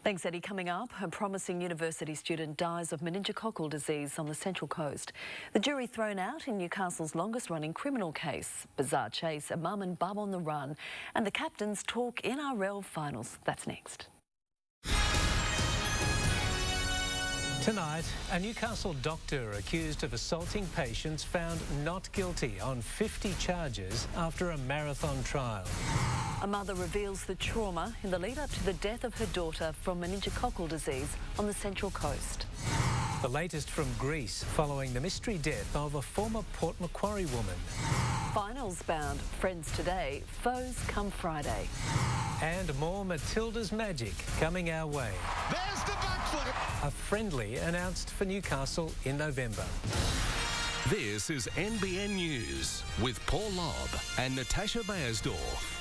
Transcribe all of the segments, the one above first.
Thanks, Eddie. Coming up, a promising university student dies of meningococcal disease on the Central Coast. The jury thrown out in Newcastle's longest-running criminal case. Bizarre chase, a mum and bub on the run. And the captains talk NRL finals. That's next. Tonight, a Newcastle doctor accused of assaulting patients found not guilty on 50 charges after a marathon trial. A mother reveals the trauma in the lead-up to the death of her daughter from meningococcal disease on the Central Coast. The latest from Greece following the mystery death of a former Port Macquarie woman. Finals bound, friends today, foes come Friday. And more Matilda's magic coming our way. There's the backflip. A friendly announced for Newcastle in November. This is NBN News with Paul Lobb and Natasha Beyersdorf.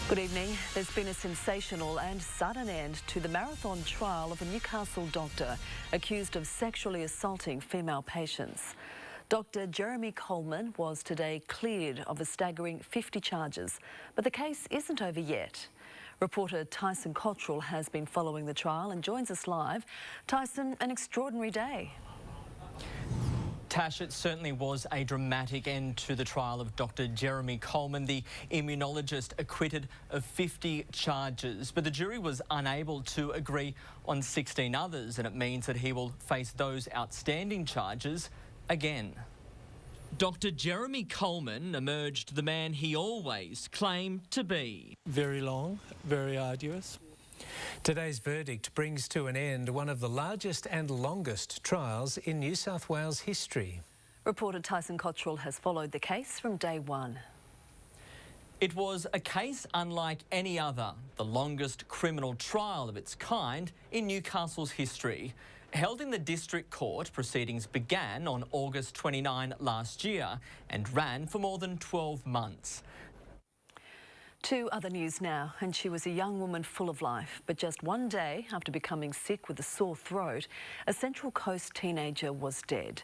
Good evening. There's been a sensational and sudden end to the marathon trial of a Newcastle doctor accused of sexually assaulting female patients. Dr. Jeremy Coleman was today cleared of a staggering 50 charges, but the case isn't over yet. Reporter Tyson Cottrell has been following the trial and joins us live. Tyson, an extraordinary day. Tash, it certainly was a dramatic end to the trial of Dr. Jeremy Coleman, the immunologist acquitted of 50 charges. But the jury was unable to agree on 16 others, and it means that he will face those outstanding charges again. Dr. Jeremy Coleman emerged the man he always claimed to be. Very long, very arduous. Today's verdict brings to an end one of the largest and longest trials in New South Wales history. Reporter Tyson Cottrell has followed the case from day one. It was a case unlike any other, the longest criminal trial of its kind in Newcastle's history. Held in the District Court, proceedings began on August 29 last year and ran for more than 12 months. To other news now, and she was a young woman full of life, but just one day after becoming sick with a sore throat, a Central Coast teenager was dead.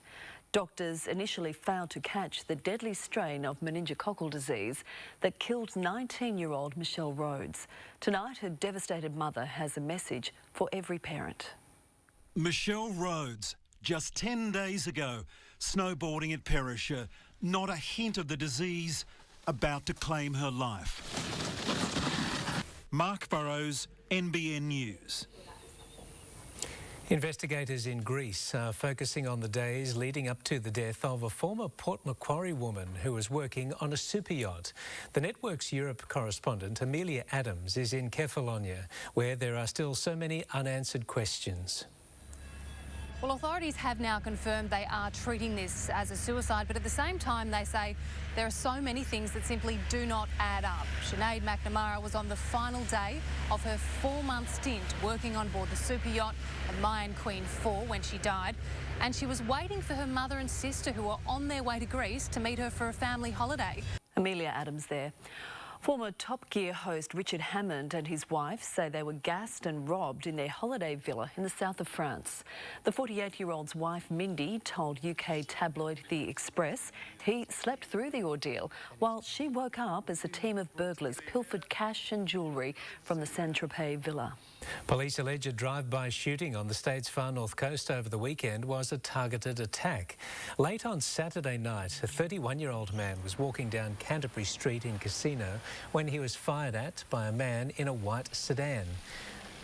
Doctors initially failed to catch the deadly strain of meningococcal disease that killed 19-year-old Michelle Rhodes. Tonight, her devastated mother has a message for every parent. Michelle Rhodes, just 10 days ago, snowboarding at Perisher, not a hint of the disease about to claim her life. Mark Burrows, NBN News. Investigators in Greece are focusing on the days leading up to the death of a former Port Macquarie woman who was working on a super yacht. The Network's Europe correspondent, Amelia Adams, is in Kefalonia, where there are still so many unanswered questions. Well, authorities have now confirmed they are treating this as a suicide, but at the same time they say there are so many things that simply do not add up. Sinead McNamara was on the final day of her 4-month stint working on board the super yacht, the Mayan Queen 4, when she died, and she was waiting for her mother and sister who were on their way to Greece to meet her for a family holiday. Amelia Adams there. Former Top Gear host Richard Hammond and his wife say they were gassed and robbed in their holiday villa in the south of France. The 48-year-old's wife, Mindy, told UK tabloid The Express he slept through the ordeal while she woke up as a team of burglars pilfered cash and jewellery from the Saint-Tropez villa. Police allege a drive-by shooting on the state's far north coast over the weekend was a targeted attack. Late on Saturday night, a 31-year-old man was walking down Canterbury Street in Casino when he was fired at by a man in a white sedan.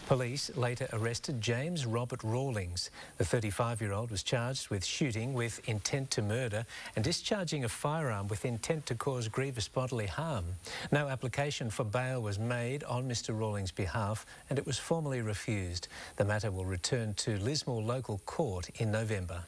Police later arrested James Robert Rawlings. The 35-year-old was charged with shooting with intent to murder and discharging a firearm with intent to cause grievous bodily harm. No application for bail was made on Mr Rawlings' behalf and it was formally refused. The matter will return to Lismore Local Court in November.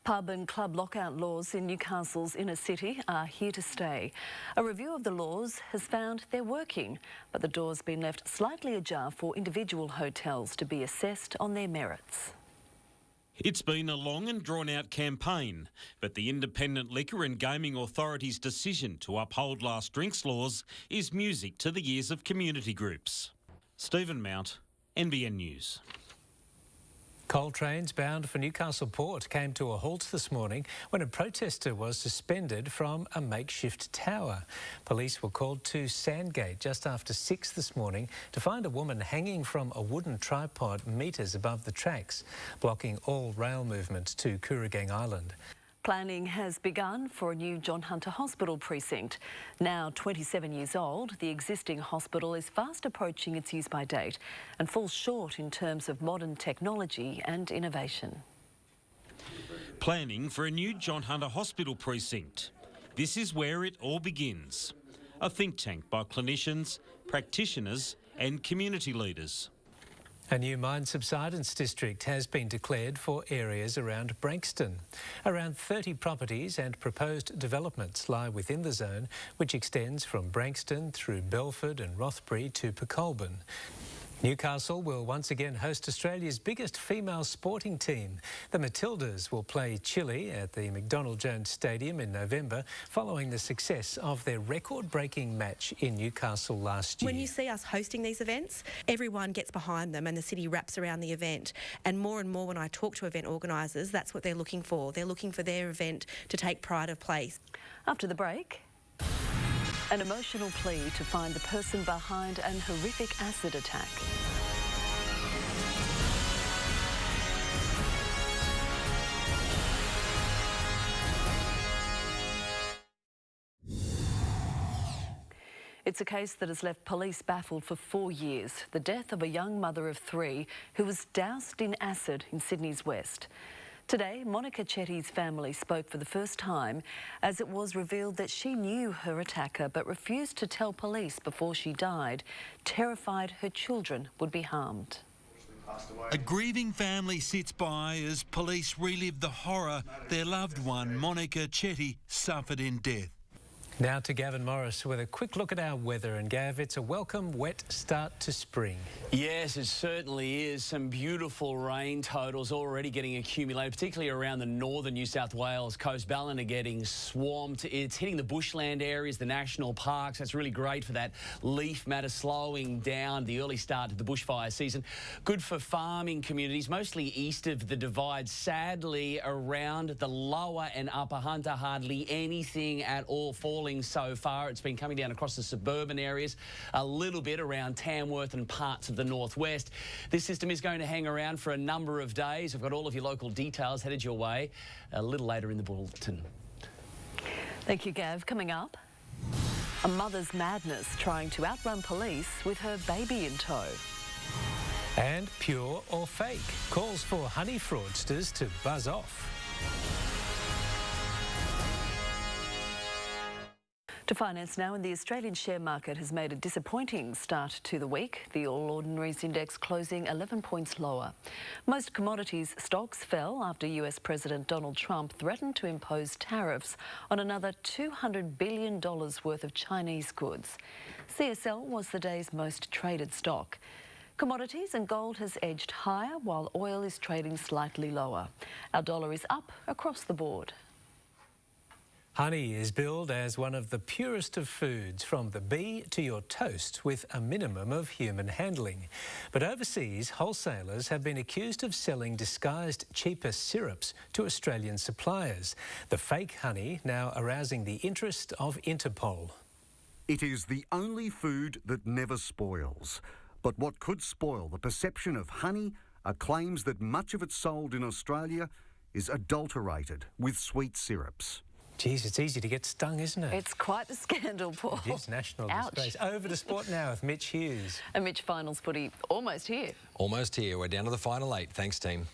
Pub and club lockout laws in Newcastle's inner city are here to stay. A review of the laws has found they're working, but the door's been left slightly ajar for individual hotels to be assessed on their merits. It's been a long and drawn-out campaign, but the Independent Liquor and Gaming Authority's decision to uphold last drinks laws is music to the ears of community groups. Stephen Mount, NBN News. Coal trains bound for Newcastle Port came to a halt this morning when a protester was suspended from a makeshift tower. Police were called to Sandgate just after 6 this morning to find a woman hanging from a wooden tripod metres above the tracks, blocking all rail movement to Kooragang Island. Planning has begun for a new John Hunter Hospital precinct. Now 27 years old, the existing hospital is fast approaching its use-by date and falls short in terms of modern technology and innovation. Planning for a new John Hunter Hospital precinct. This is where it all begins. A think tank by clinicians, practitioners and community leaders. A new mine subsidence district has been declared for areas around Branxton. Around 30 properties and proposed developments lie within the zone, which extends from Branxton through Belford and Rothbury to Pecolburn. Newcastle will once again host Australia's biggest female sporting team. The Matildas will play Chile at the McDonald Jones Stadium in November, following the success of their record-breaking match in Newcastle last year. When you see us hosting these events, everyone gets behind them and the city wraps around the event. And more when I talk to event organisers, that's what they're looking for. They're looking for their event to take pride of place. After the break, an emotional plea to find the person behind an horrific acid attack. It's a case that has left police baffled for 4 years. The death of a young mother of 3 who was doused in acid in Sydney's West. Today, Monica Chetty's family spoke for the first time as it was revealed that she knew her attacker but refused to tell police before she died, terrified her children would be harmed. A grieving family sits by as police relive the horror their loved one, Monica Chetty, suffered in death. Now to Gavin Morris with a quick look at our weather. And Gav, it's a welcome wet start to spring. Yes, it certainly is. Some beautiful rain totals already getting accumulated, particularly around the northern New South Wales coast. Ballina getting swamped. It's hitting the bushland areas, the national parks. That's really great for that leaf matter slowing down the early start to the bushfire season. Good for farming communities, mostly east of the divide. Sadly, around the lower and upper Hunter, hardly anything at all falling so far. It's been coming down across the suburban areas, a little bit around Tamworth and parts of the northwest. This system is going to hang around for a number of days. I've got all of your local details headed your way a little later in the bulletin. Thank you, Gav. Coming up, a mother's madness trying to outrun police with her baby in tow. And pure or fake, calls for honey fraudsters to buzz off. To finance now, and the Australian share market has made a disappointing start to the week. The All Ordinaries Index closing 11 points lower. Most commodities stocks fell after US President Donald Trump threatened to impose tariffs on another $200 billion worth of Chinese goods. CSL was the day's most traded stock. Commodities and gold has edged higher while oil is trading slightly lower. Our dollar is up across the board. Honey is billed as one of the purest of foods, from the bee to your toast, with a minimum of human handling. But overseas, wholesalers have been accused of selling disguised cheaper syrups to Australian suppliers. The fake honey now arousing the interest of Interpol. It is the only food that never spoils. But what could spoil the perception of honey are claims that much of it sold in Australia is adulterated with sweet syrups. Geez, it's easy to get stung, isn't it? It's quite the scandal, Paul. It is national disgrace. Over to sport now with Mitch Hughes. And Mitch, finals footy almost here. Almost here. We're down to the final 8. Thanks, team.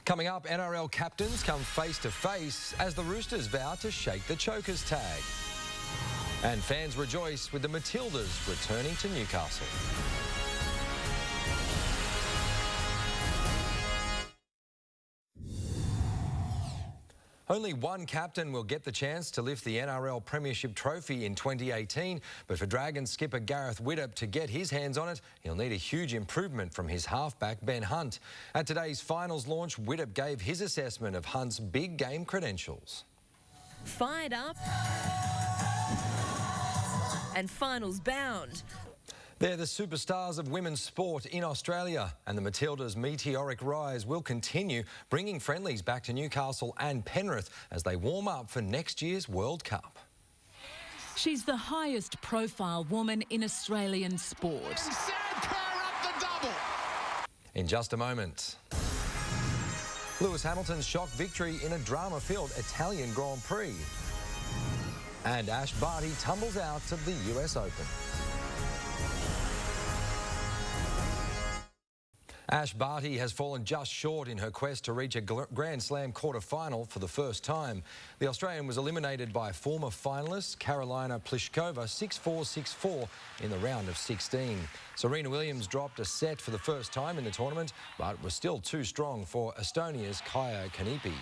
Coming up, NRL captains come face to face as the Roosters vow to shake the Chokers tag. And fans rejoice with the Matildas returning to Newcastle. Only one captain will get the chance to lift the NRL Premiership Trophy in 2018, but for Dragons skipper Gareth Widdop to get his hands on it, he'll need a huge improvement from his halfback Ben Hunt. At today's finals launch, Widdop gave his assessment of Hunt's big game credentials. Fired up and finals bound. They're the superstars of women's sport in Australia, and the Matildas' meteoric rise will continue, bringing friendlies back to Newcastle and Penrith as they warm up for next year's World Cup. She's the highest profile woman in Australian sport. In just a moment. Lewis Hamilton's shock victory in a drama-filled Italian Grand Prix. And Ash Barty tumbles out of the US Open. Ash Barty has fallen just short in her quest to reach a Grand Slam quarter-final for the first time. The Australian was eliminated by former finalist Karolina Pliskova 6-4, 6-4 in the round of 16. Serena Williams dropped a set for the first time in the tournament, but was still too strong for Estonia's Kaia Kanepi.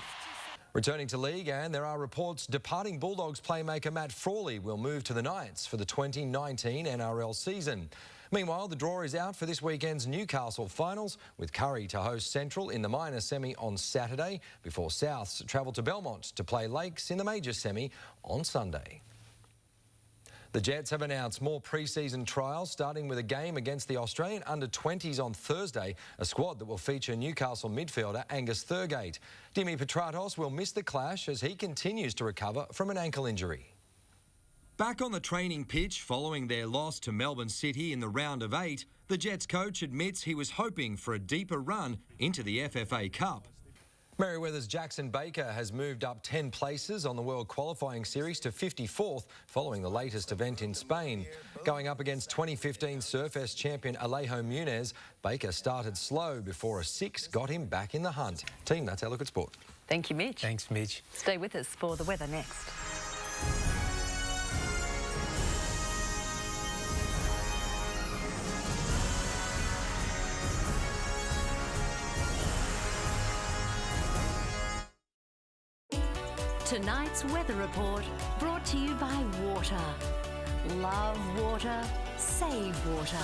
Returning to league, and there are reports departing Bulldogs playmaker Matt Frawley will move to the Knights for the 2019 NRL season. Meanwhile, the draw is out for this weekend's Newcastle finals, with Curry to host Central in the minor semi on Saturday, before Souths travel to Belmont to play Lakes in the major semi on Sunday. The Jets have announced more pre-season trials, starting with a game against the Australian under-20s on Thursday, a squad that will feature Newcastle midfielder Angus Thurgate. Dimi Petratos will miss the clash as he continues to recover from an ankle injury. Back on the training pitch following their loss to Melbourne City in the round of 8, the Jets coach admits he was hoping for a deeper run into the FFA Cup. Merryweather's Jackson Baker has moved up 10 places on the World Qualifying Series to 54th following the latest event in Spain. Going up against 2015 Surf champion Alejo Muniz, Baker started slow before a 6 got him back in the hunt. Team, that's our look at sport. Thank you, Mitch. Thanks, Mitch. Stay with us for the weather next. Tonight's weather report brought to you by water. Love water, save water.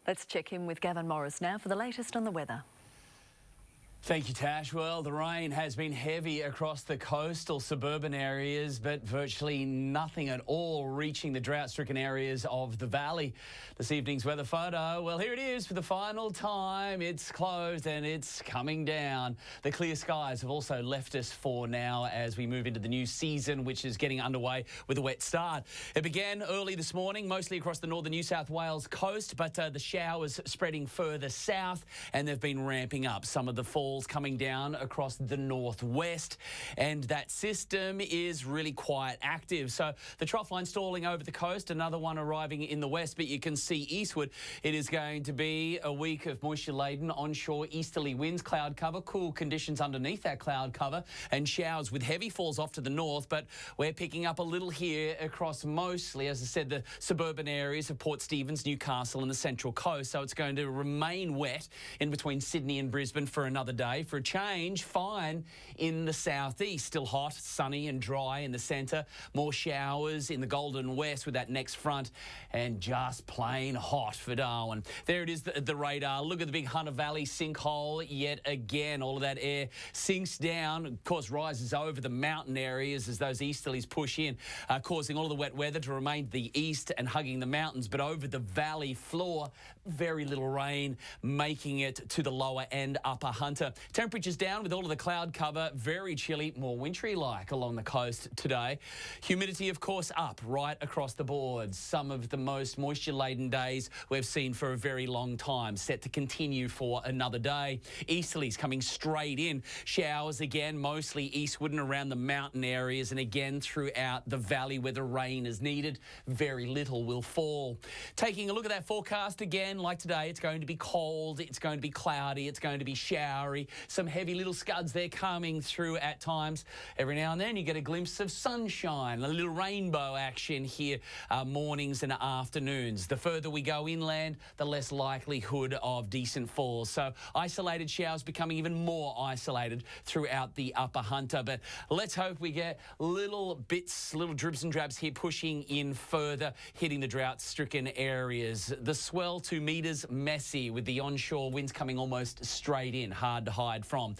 Let's check in with Gavin Morris now for the latest on the weather. Thank you, Tash. Well, the rain has been heavy across the coastal suburban areas, but virtually nothing at all reaching the drought-stricken areas of the valley. This evening's weather photo, well, here it is for the final time. It's closed and it's coming down. The clear skies have also left us for now as we move into the new season, which is getting underway with a wet start. It began early this morning, mostly across the northern New South Wales coast, but the showers spreading further south, and they've been ramping up. Some of the falls coming down across the northwest, and that system is really quite active. So the trough line stalling over the coast, another one arriving in the west, but you can see eastward it is going to be a week of moisture-laden onshore easterly winds, cloud cover, cool conditions underneath that cloud cover, and showers with heavy falls off to the north, but we're picking up a little here across mostly, as I said, the suburban areas of Port Stephens, Newcastle and the central coast. So it's going to remain wet in between Sydney and Brisbane for another day. For a change, fine in the southeast, still hot, sunny and dry in the centre. More showers in the Golden West with that next front, and just plain hot for Darwin. There it is, the radar. Look at the big Hunter Valley sinkhole yet again. All of that air sinks down, of course rises over the mountain areas as those easterlies push in, causing all of the wet weather to remain to the east and hugging the mountains. But over the valley floor, very little rain, making it to the lower end, upper Hunter. Temperatures down with all of the cloud cover, very chilly, more wintry-like along the coast today. Humidity, of course, up right across the board. Some of the most moisture-laden days we've seen for a very long time, set to continue for another day. Easterlies coming straight in. Showers again, mostly eastward and around the mountain areas, and again throughout the valley where the rain is needed. Very little will fall. Taking a look at that forecast again, like today, it's going to be cold, it's going to be cloudy, it's going to be showery. Some heavy little scuds there coming through at times. Every now and then you get a glimpse of sunshine, a little rainbow action here, mornings and afternoons. The further we go inland, the less likelihood of decent falls. So isolated showers becoming even more isolated throughout the upper Hunter. But let's hope we get little bits, little dribs and drabs here pushing in further, hitting the drought-stricken areas. The swell 2 metres, messy, with the onshore winds coming almost straight in, hard to to hide from.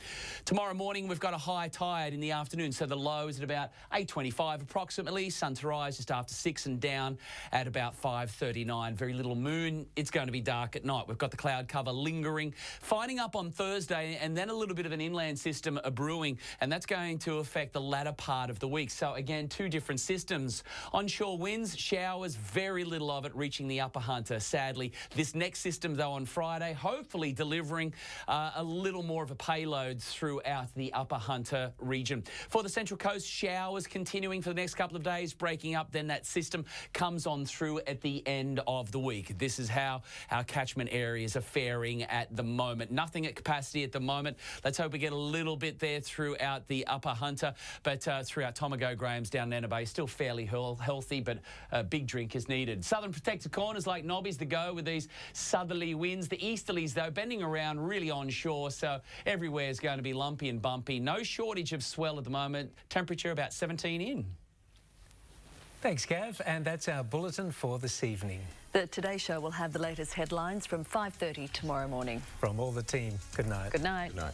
Tomorrow morning, we've got a high tide in the afternoon, so the low is at about 8:25 approximately. Sun to rise just after 6 and down at about 5:39. Very little moon. It's going to be dark at night. We've got the cloud cover lingering, finding up on Thursday, and then a little bit of an inland system brewing, and that's going to affect the latter part of the week. So again, two different systems. Onshore winds, showers, very little of it reaching the upper Hunter, sadly. This next system, though, on Friday, hopefully delivering a little more of a payload throughout the upper Hunter region. For the Central Coast, showers continuing for the next couple of days, breaking up. Then that system comes on through at the end of the week. This is how our catchment areas are faring at the moment. Nothing at capacity at the moment. Let's hope we get a little bit there throughout the upper Hunter, but throughout Tomago, Graham's, down Nana Bay, still fairly healthy, but a big drink is needed. Southern protected corners like Nobby's the go with these southerly winds. The easterlies, though, bending around really onshore, so everywhere is going to be lumpy and bumpy. No shortage of swell at the moment. Temperature about 17 in. Thanks, Gav. And that's our bulletin for this evening. The Today Show will have the latest headlines from 5:30 tomorrow morning. From all the team, good night. Good night. Good night.